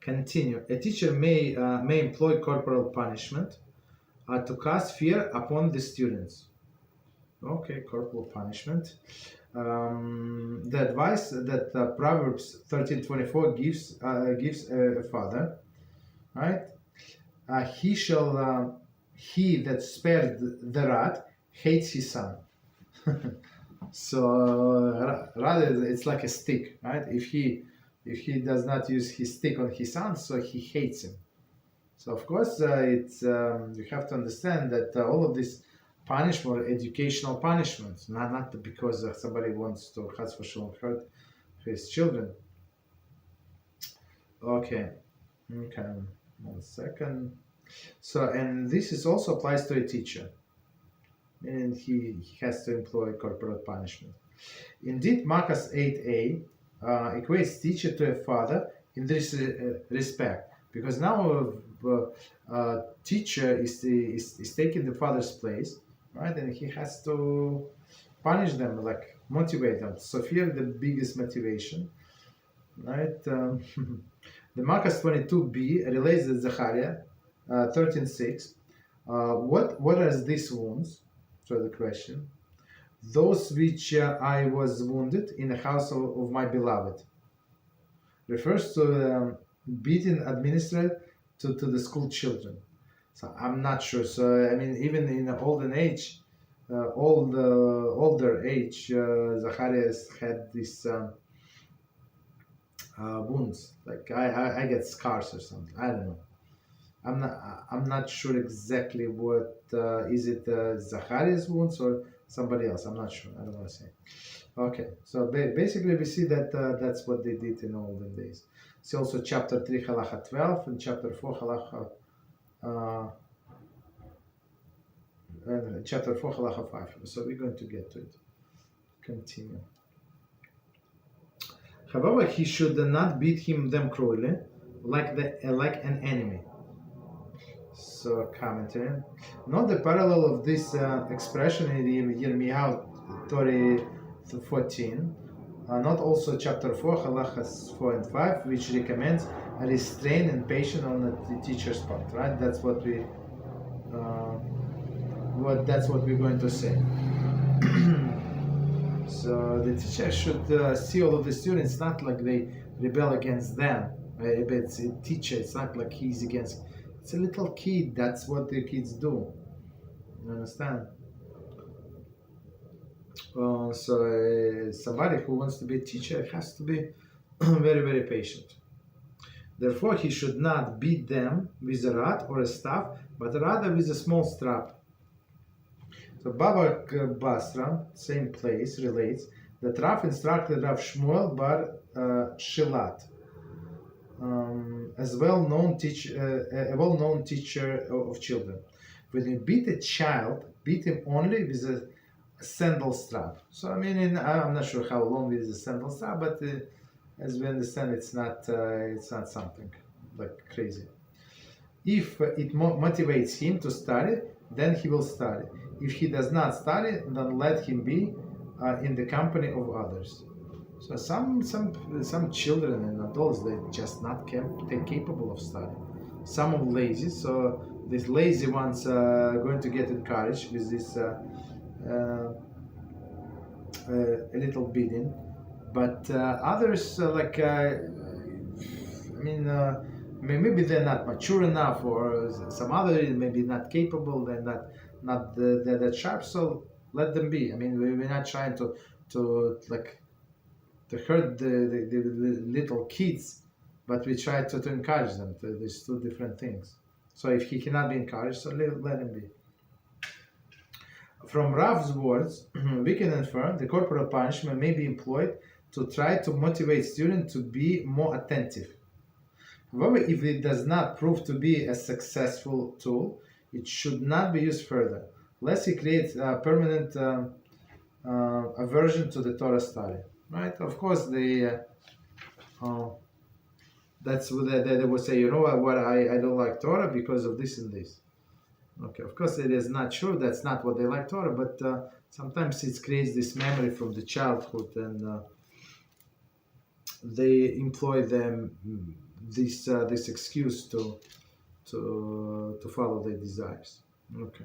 Continue. A teacher may employ corporal punishment to cast fear upon the students. Okay, corporal punishment. The advice that Proverbs 13:24 gives a father, right? He that spared the rod hates his son. So rather, it's like a stick, right? If he does not use his stick on his son, so he hates him. So of course, it's you have to understand that all of this punishment or educational punishments, not because somebody wants to hurt his children. Okay, 1 second. So, and this is also applies to a teacher, and he has to employ corporal punishment. Indeed, Marcus 8a equates teacher to a father in this respect, because now teacher is taking the father's place, right? And he has to punish them, like motivate them. So fear the biggest motivation, right? The Marcus 22b relates to Zechariah 13:6. What are these wounds? So the question. Those which I was wounded in the house of my beloved. Refers to beating administered to the school children. So I'm not sure. So I mean, even in the older age, Zacharias had these wounds. Like I get scars or something. I don't know. I'm not sure exactly what is it Zacharias wounds or somebody else. I'm not sure. I don't want to say. Okay, so basically we see that that's what they did in olden days. See also chapter 3 Halachah 12 and chapter 4 Halachah chapter 4 Halachah 5. So we're going to get to it. Continue. However, he should not beat them cruelly, like an enemy. So commentary. Note the parallel of this expression in Yirmiyahu 14. Not also chapter 4, halachas 4 and 5, which recommends a restraint and patience on the teacher's part. Right? That's what we're going to say. So the teacher should see all of the students not like they rebel against them. Right? It's a teacher. It's not like he's against. It's a little kid. That's what the kids do. You understand? So somebody who wants to be a teacher has to be very, very patient. Therefore, he should not beat them with a rod or a staff, but rather with a small strap. So Baba Basra, same place, relates that Rav instructed Rav Shmuel bar Shilat, as a well-known teacher of children. When you beat a child, beat him only with a sandal strap. So I mean, I'm not sure how long is a sandal strap, but as we understand, it's not something like crazy. If it motivates him to study, then he will study. If he does not study, then let him be in the company of others. So some children and adults, they're just not capable of studying. Some are lazy, so these lazy ones are going to get encouraged with this a little beating, but others maybe they're not mature enough, or some other maybe not capable, they're not that sharp, so let them be. I mean, we're not trying to hurt the little kids, but we try to encourage them. There's two different things. So if he cannot be encouraged, so let him be. From Rav's words, we can infer the corporal punishment may be employed to try to motivate students to be more attentive. However, if it does not prove to be a successful tool, it should not be used further, lest it creates a permanent aversion to the Torah study. Right? Of course, that's what they would say. You know what? I don't like Torah because of this and this. Okay, of course it is not true. That's not what they like Torah, but sometimes it creates this memory from the childhood, and they employ them this excuse to follow their desires. Okay.